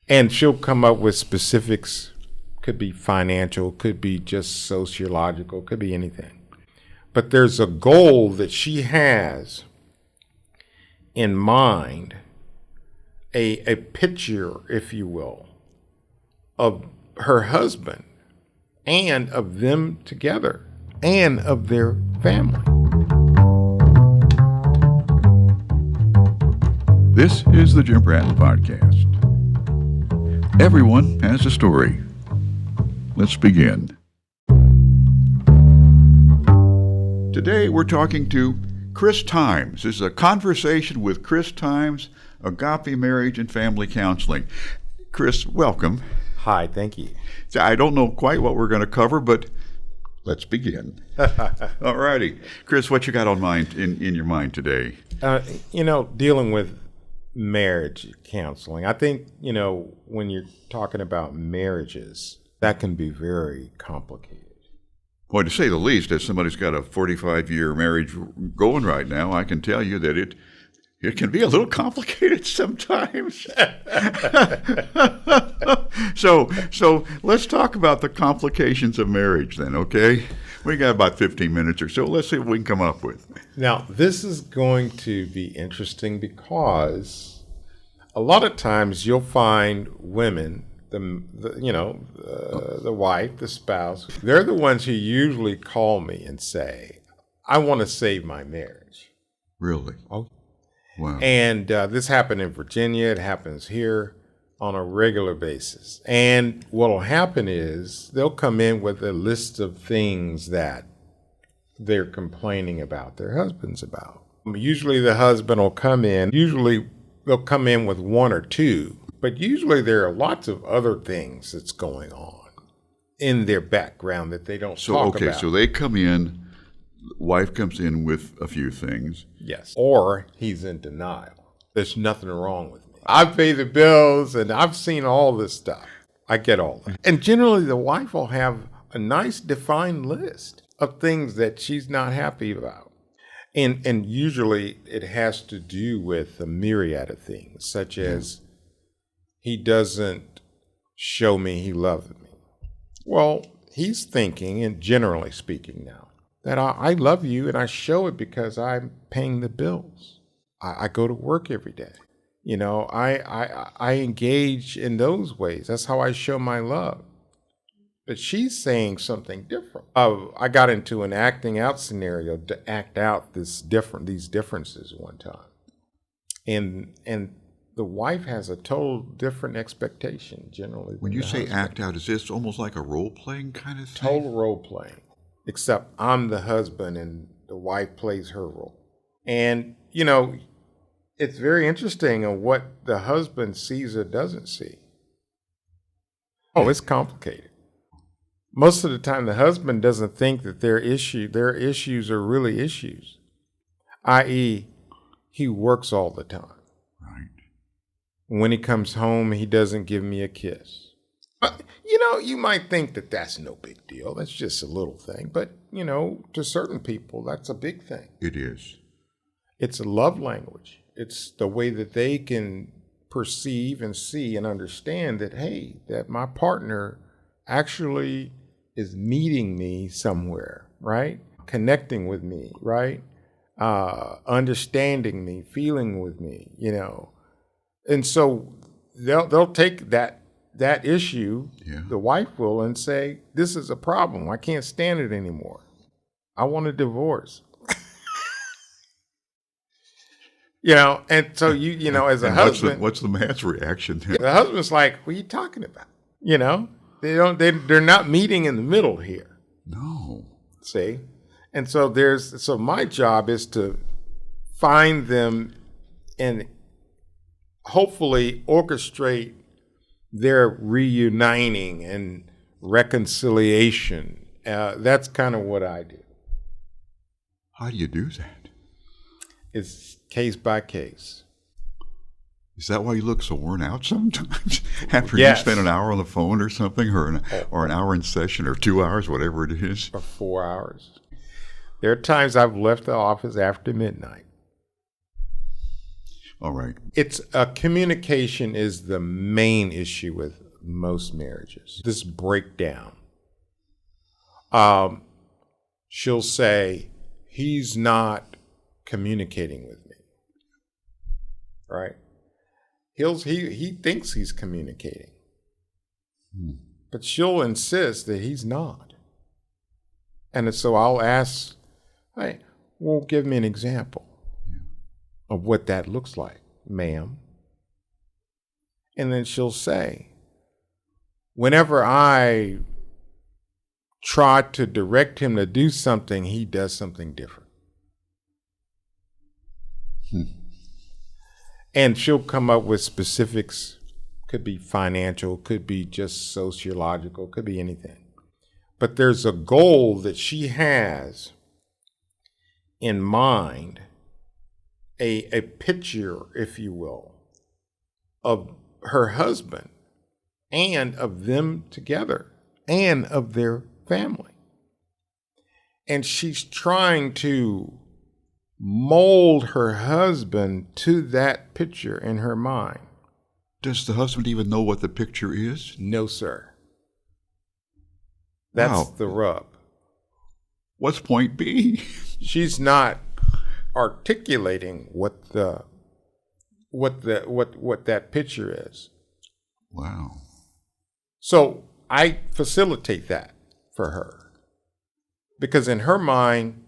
And she'll come up with specifics. Could be financial, could be just sociological, could be anything. But there's a goal that she has in mind, a picture, if you will, of her husband and of them together and of their family. This is the Jim Bratton Podcast. Everyone has a story. Let's begin. Today we're talking to Chris Times. This is a conversation with Chris Times, Agape Marriage and Family Counseling. Chris, welcome. Hi, thank you. I don't know quite what we're going to cover, but let's begin. All righty. Chris, what you got on mind in your mind today? Dealing with marriage counseling. I think, when you're talking about marriages, that can be very complicated. Well, to say the least, as somebody's got a 45-year marriage going right now, I can tell you that it can be a little complicated sometimes. So let's talk about the complications of marriage then, okay? We got about 15 minutes or so. Let's see what we can come up with. Now, this is going to be interesting because a lot of times you'll find women, the wife, the spouse, they're the ones who usually call me and say, I want to save my marriage. Really? Oh, wow. And this happened in Virginia. It happens here on a regular basis. And what will happen is they'll come in with a list of things that they're complaining about their husbands about. Usually the husband will come in. Usually they'll come in with one or two. But usually there are lots of other things that's going on in their background that they don't talk about. So they come in, wife comes in with a few things. Yes. Or he's in denial. There's nothing wrong with me. I pay the bills and I've seen all this stuff. I get all that. And generally the wife will have a nice defined list of things that she's not happy about. And usually it has to do with a myriad of things, such as he doesn't show me he loves me. Well, he's thinking, and generally speaking now, that I love you and I show it because I'm paying the bills. I go to work every day. I engage in those ways. That's how I show my love. But she's saying something different. I got into an acting out scenario to act out these differences one time. And the wife has a total different expectation generally. When you say act out, is this almost like a role-playing kind of thing? Total role-playing, except I'm the husband and the wife plays her role. And, it's very interesting on what the husband sees or doesn't see. Oh, it's complicated. Most of the time, the husband doesn't think that their issues are really issues, i.e., he works all the time. When he comes home, he doesn't give me a kiss. But, you might think that that's no big deal. That's just a little thing. But, to certain people, that's a big thing. It is. It's a love language. It's the way that they can perceive and see and understand that, hey, that my partner actually is meeting me somewhere, right? Connecting with me, right? Understanding me, feeling with me, And so they'll take that issue, the wife will, and say, this is a problem. I can't stand it anymore. I want a divorce. And so as a husband, what's the man's reaction? The husband's like, what are you talking about? They're not meeting in the middle here. No. See? And so so my job is to find them and hopefully orchestrate their reuniting and reconciliation. That's kind of what I do. How do you do that? It's case by case. Is that why you look so worn out sometimes? After Yes. you spend an hour on the phone or something, or an hour in session, or 2 hours, whatever it is? Or 4 hours. There are times I've left the office after midnight. All right. It's communication is the main issue with most marriages. This breakdown. She'll say, he's not communicating with me. Right? He thinks he's communicating. But she'll insist that he's not. And so I'll ask, hey, well, give me an example of what that looks like, ma'am. And then she'll say, whenever I try to direct him to do something, he does something different. And she'll come up with specifics. Could be financial, could be just sociological, could be anything. But there's a goal that she has in mind, a picture, if you will, of her husband and of them together and of their family. And she's trying to mold her husband to that picture in her mind. Does the husband even know what the picture is? No, sir. That's the rub. What's point B? She's not articulating what that picture is. Wow. So I facilitate that for her. Because in her mind,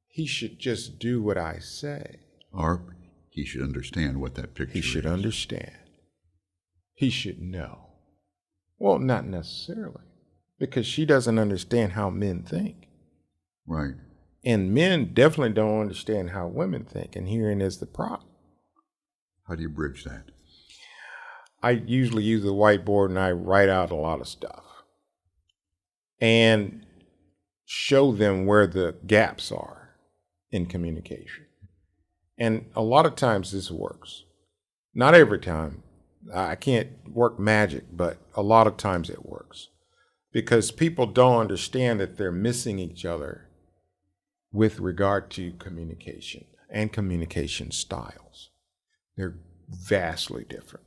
he should just do what I say. Or he should understand what that picture is. He should understand. He should know. Well, not necessarily. Because she doesn't understand how men think. Right. And men definitely don't understand how women think. And herein is the problem. How do you bridge that? I usually use the whiteboard and I write out a lot of stuff. And show them where the gaps are in communication. And a lot of times this works. Not every time. I can't work magic, but a lot of times it works. Because people don't understand that they're missing each other with regard to communication and communication styles. They're vastly different,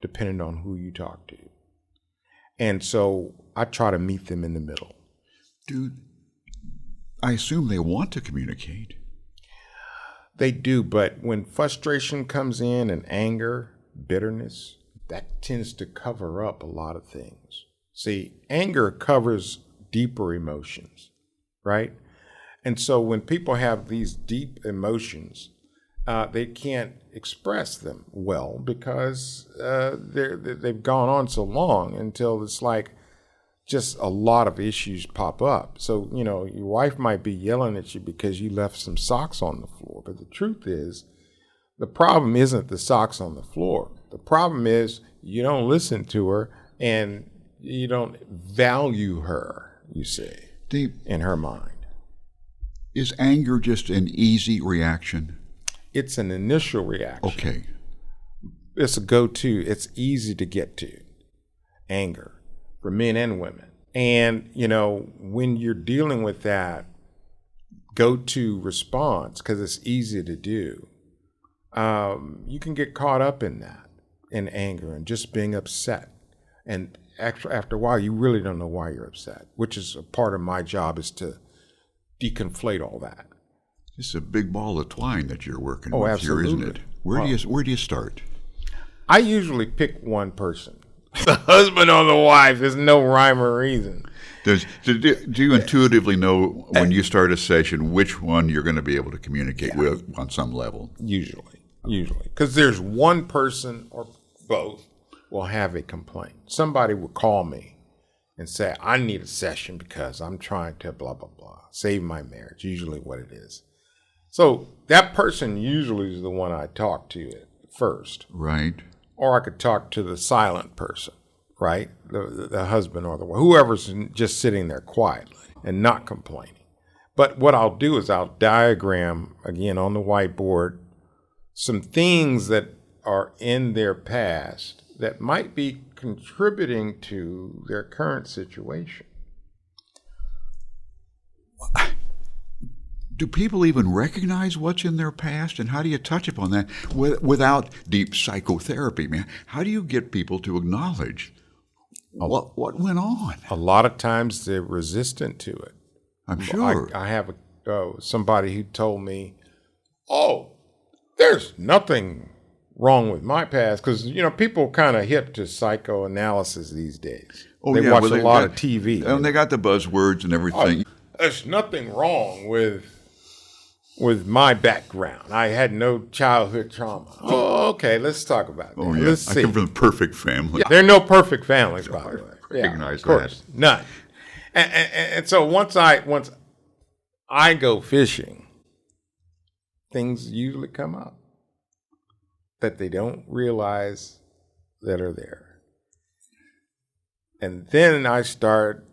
depending on who you talk to. And so I try to meet them in the middle. Dude, I assume they want to communicate. They do, but when frustration comes in and anger, bitterness, that tends to cover up a lot of things. See, anger covers deeper emotions, right? And so when people have these deep emotions, they can't express them well because they've gone on so long until it's like just a lot of issues pop up. So, you know, your wife might be yelling at you because you left some socks on the floor. But the truth is, the problem isn't the socks on the floor. The problem is you don't listen to her and you don't value her, you see, in her mind. Is anger just an easy reaction? It's an initial reaction. Okay. It's a go-to. It's easy to get to, anger, for men and women. And, you know, when you're dealing with that go-to response, because it's easy to do, you can get caught up in that, in anger and just being upset. And after a while, you really don't know why you're upset, which is a part of my job is to deconflate all that. It's a big ball of twine that you're working with absolutely. Here, isn't it? Where do you start? I usually pick one person. The husband or the wife. There's no rhyme or reason. Do you intuitively know when you start a session which one you're going to be able to communicate with on some level? Usually. Because there's one person or both will have a complaint. Somebody will call me and say, I need a session because I'm trying to blah, blah, blah, save my marriage, usually what it is. So that person usually is the one I talk to at first. Right. Or I could talk to the silent person, right? The husband or the wife, whoever's just sitting there quietly and not complaining. But what I'll do is I'll diagram, again, on the whiteboard, some things that are in their past that might be contributing to their current situation. Do people even recognize what's in their past, and how do you touch upon that without deep psychotherapy, man? How do you get people to acknowledge what went on? A lot of times they're resistant to it. I'm sure. I have somebody who told me, "Oh, there's nothing wrong with my past," because people kind of hip to psychoanalysis these days. They watch a lot of TV, and they got the buzzwords and everything. There's nothing wrong with my background. I had no childhood trauma. Oh, okay, let's talk about that. Oh, yeah. Let's see. I come from a perfect family. Yeah, there are no perfect families, by the way. Recognize of course, that. none. And so once I go fishing, things usually come up that they don't realize that are there. And then I start,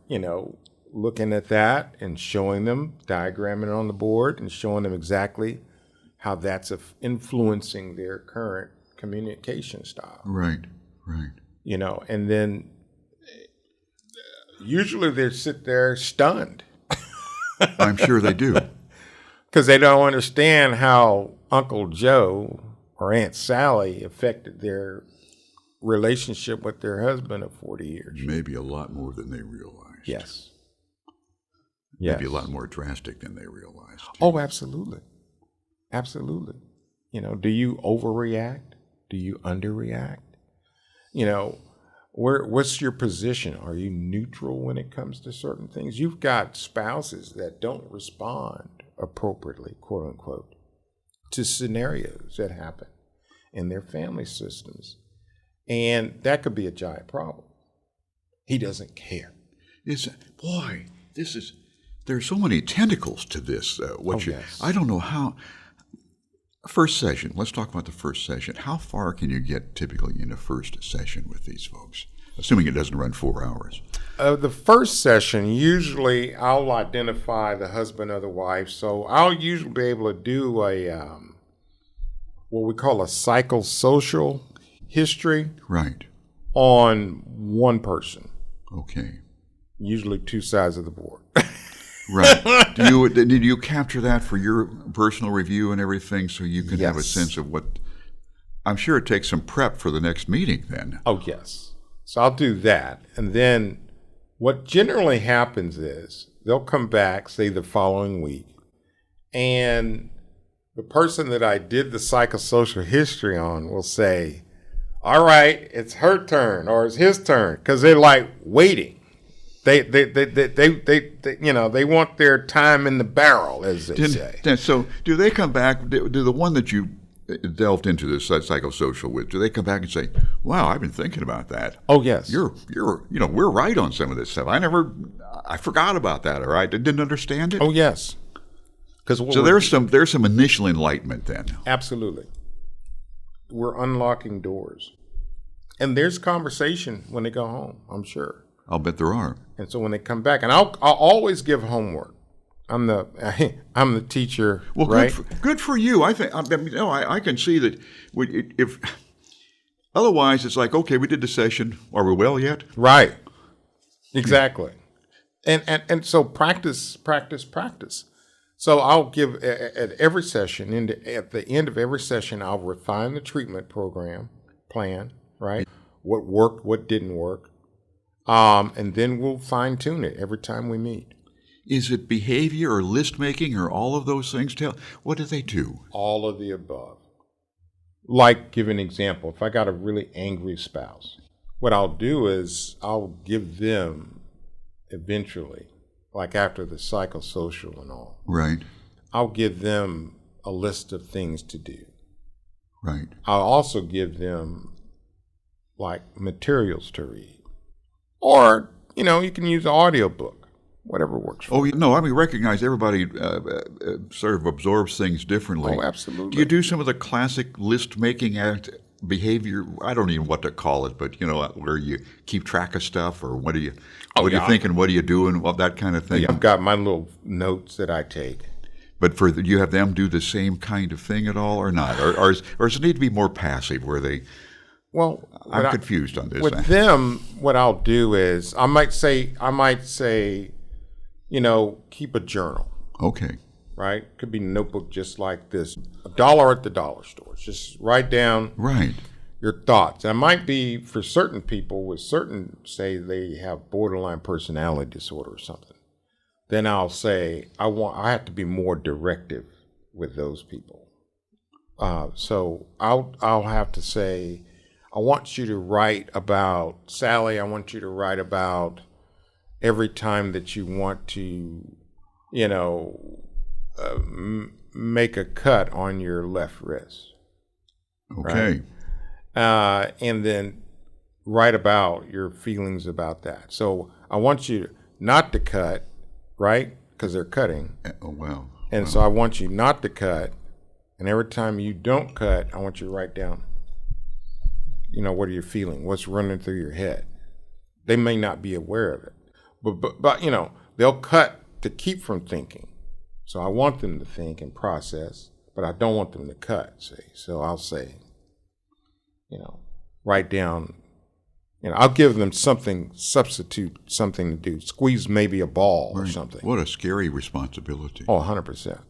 looking at that and showing them, diagramming on the board and showing them exactly how that's influencing their current communication style. Right. And then usually they sit there stunned. I'm sure they do. Because they don't understand how Uncle Joe or Aunt Sally affected their relationship with their husband of 40 years. Maybe a lot more than they realized. Yes. Maybe a lot more drastic than they realized. Oh, absolutely. Absolutely. Do you overreact? Do you underreact? What's your position? Are you neutral when it comes to certain things? You've got spouses that don't respond appropriately, quote unquote, to scenarios that happen in their family systems. And that could be a giant problem. He doesn't care. There's so many tentacles to this. Yes. I don't know how. First session. Let's talk about the first session. How far can you get typically in a first session with these folks, assuming it doesn't run 4 hours? The first session, usually I'll identify the husband or the wife. So I'll usually be able to do what we call a psychosocial history. Right. On one person. Okay. Usually 2 sides of the board. Right. Did you capture that for your personal review and everything, so you can have a sense of what? I'm sure it takes some prep for the next meeting then. Oh, yes. So I'll do that. And then what generally happens is they'll come back, say the following week, and the person that I did the psychosocial history on will say, "All right, it's her turn," or it's his turn, because they're like waiting. They want their time in the barrel, as they say. So do they come back? Do the one that you delved into this psychosocial with? Do they come back and say, "Wow, I've been thinking about that"? Oh, yes. We're right on some of this stuff. I forgot about that, or I didn't understand it. Oh, yes. So there's some initial enlightenment then. Absolutely. We're unlocking doors, and there's conversation when they go home, I'm sure. I'll bet there are. And so when they come back, and I'll always give homework. I'm the teacher. Well, right? Good for you. I think I can see that if otherwise it's like, okay, we did the session. Are we well yet? Right. Exactly. And so practice. So I'll give at every session, at the end of every session, I'll refine the treatment program plan. Right. What worked, what didn't work. And then we'll fine tune it every time we meet. Is it behavior or list making or all of those things? What do they do? All of the above. Like, give an example. If I got a really angry spouse, what I'll do is I'll give them eventually, like after the psychosocial and all. Right. I'll give them a list of things to do. Right. I'll also give them like materials to read. Or, you can use an audiobook, whatever works for you. No, I mean, recognize everybody sort of absorbs things differently. Oh, absolutely. Do you do some of the classic list-making behavior? I don't even know what to call it, but, where you keep track of stuff, or what are you thinking, what are you doing, that kind of thing? Yeah, I've got my little notes that I take. But do you have them do the same kind of thing at all, or not? Or does it need to be more passive, where they... Well, I'm confused on this. With them, what I'll do is I might say, keep a journal. Okay. right? Could be a notebook just like this, $1 at the dollar store. Just write down Right. your thoughts. That might be for certain people with certain, say they have borderline personality disorder or something. Then I'll say I have to be more directive with those people. So I'll have to say, I want you to write about Sally. I want you to write about every time that you want to, make a cut on your left wrist. Okay. And then write about your feelings about that. So I want you not to cut, right? Because they're cutting. Oh, wow. And so I want you not to cut. And every time you don't cut, I want you to write down, what are you feeling? What's running through your head? They may not be aware of it. But they'll cut to keep from thinking. So I want them to think and process, but I don't want them to cut, see? So I'll say, write down, I'll give them substitute something to do. Squeeze maybe a ball or something. What a scary responsibility. Oh, 100%.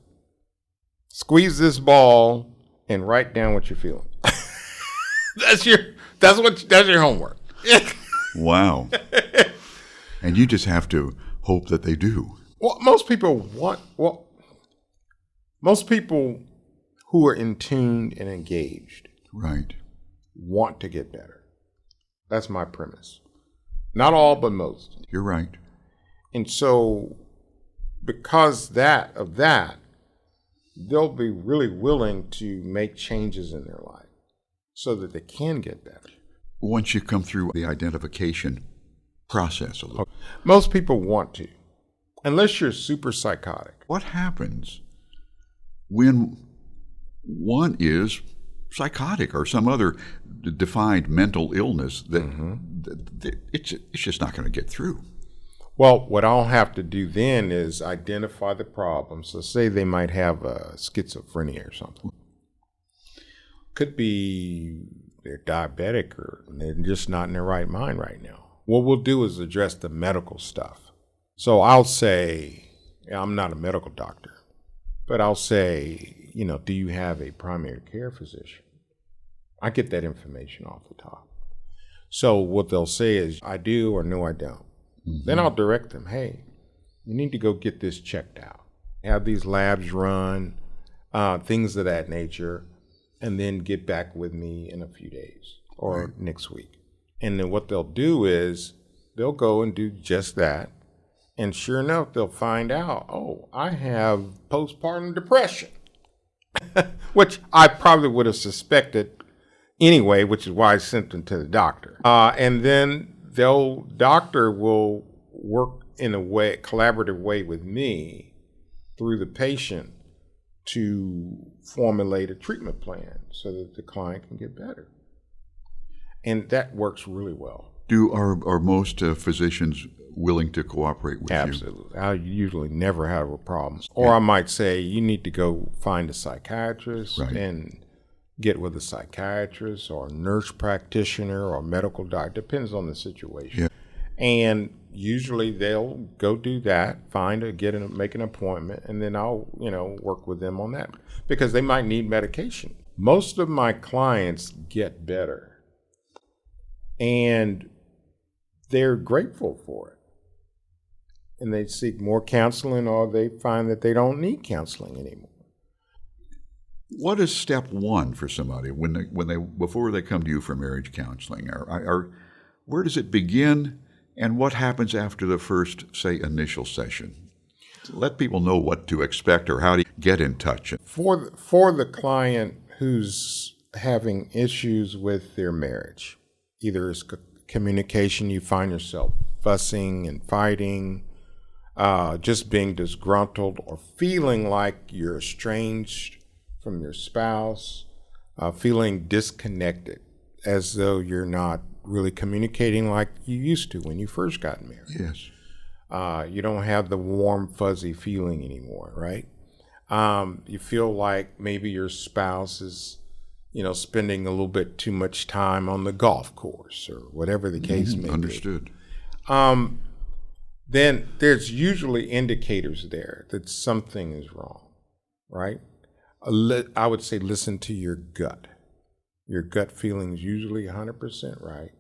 Squeeze this ball and write down what you're feeling. That's your homework. Wow. And you just have to hope that they do. Well, most people who are in tune and engaged Right. want to get better. That's my premise. Not all, but most. You're right. And so because of that, they'll be really willing to make changes in their life so that they can get better. Once you come through the identification process a little, Most people want to, unless you're super psychotic. what happens when one is psychotic or some other defined mental illness that it's just not going to get through? Well, what I'll have to do then is identify the problem. So say they might have schizophrenia or something. Could be they're diabetic or they're just not in their right mind right now. What we'll do is address the medical stuff. So I'll say, I'm not a medical doctor, but I'll say, do you have a primary care physician? I get that information off the top. So what they'll say is, I do or no, I don't. Mm-hmm. Then I'll direct them, hey, you need to go get this checked out. Have these labs run, things of that nature, and then get back with me in a few days or next week. And then what they'll do is they'll go and do just that. And sure enough, they'll find out, I have postpartum depression, which I probably would have suspected anyway, which is why I sent them to the doctor. And then doctor will work in a collaborative way with me through the patient to formulate a treatment plan so that the client can get better. And that works really well. Are most physicians willing to cooperate with you? Absolutely. I usually never have a problem. Or I might say, you need to go find a psychiatrist and get with a psychiatrist or a nurse practitioner or medical doctor. Depends on the situation. Yeah. And usually they'll go do that, make an appointment, and then I'll, work with them on that because they might need medication. Most of my clients get better and they're grateful for it. And they seek more counseling or they find that they don't need counseling anymore. What is step one for somebody before they come to you for marriage counseling? Where does it begin, and what happens after the first, say, initial session? Let people know what to expect or how to get in touch. For the client who's having issues with their marriage, either it's communication, you find yourself fussing and fighting, just being disgruntled, or feeling like you're estranged from your spouse, feeling disconnected, as though you're not really communicating like you used to when you first got married. Yes. You don't have the warm, fuzzy feeling anymore, right? You feel like maybe your spouse is, spending a little bit too much time on the golf course or whatever the case may be. Understood. Then there's usually indicators there that something is wrong. right? I would say listen to your gut. Your gut feeling is usually 100% right.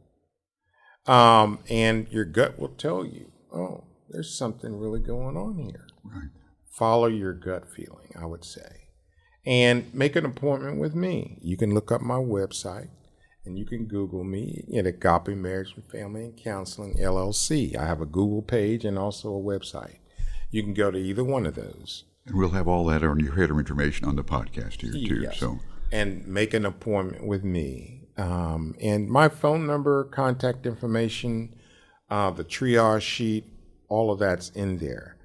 And your gut will tell you, oh, there's something really going on here. Right. Follow your gut feeling, I would say. And make an appointment with me. You can look up my website and you can Google me at Agape Marriage and Family and Counseling, LLC. I have a Google page and also a website. You can go to either one of those. And we'll have all that on your header information on the podcast here, too. Yes. So, and make an appointment with me. And my phone number, contact information, the triage sheet, all of that's in there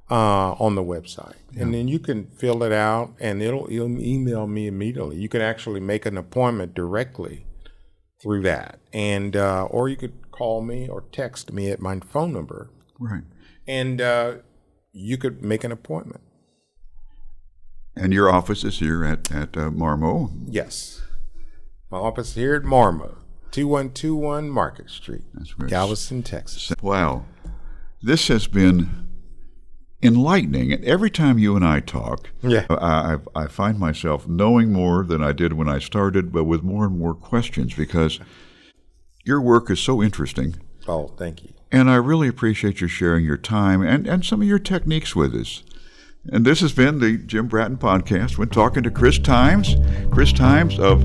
on the website. Yeah. And then you can fill it out and it'll email me immediately. You can actually make an appointment directly through that. And or you could call me or text me at my phone number. Right. And you could make an appointment. And your office is here at Marmo? Yes. My office is here at Marmo, 2121 Market Street, That's great. Galveston, Texas. Wow. This has been enlightening. And every time you and I talk, I find myself knowing more than I did when I started, but with more and more questions because your work is so interesting. Oh, thank you. And I really appreciate you sharing your time and some of your techniques with us. And this has been the Jim Bratton Podcast. We're talking to Chris Times of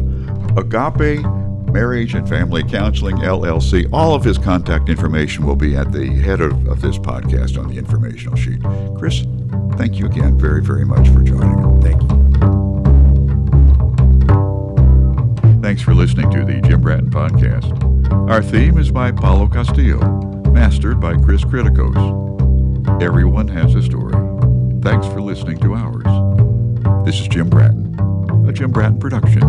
Agape Marriage and Family Counseling, LLC. All of his contact information will be at the head of this podcast on the informational sheet. Chris, thank you again very, very much for joining us. Thank you. Thanks for listening to the Jim Bratton Podcast. Our theme is by Paulo Castillo, mastered by Chris Kritikos. Everyone has a story. Thanks for listening to ours. This is Jim Bratton, a Jim Bratton production.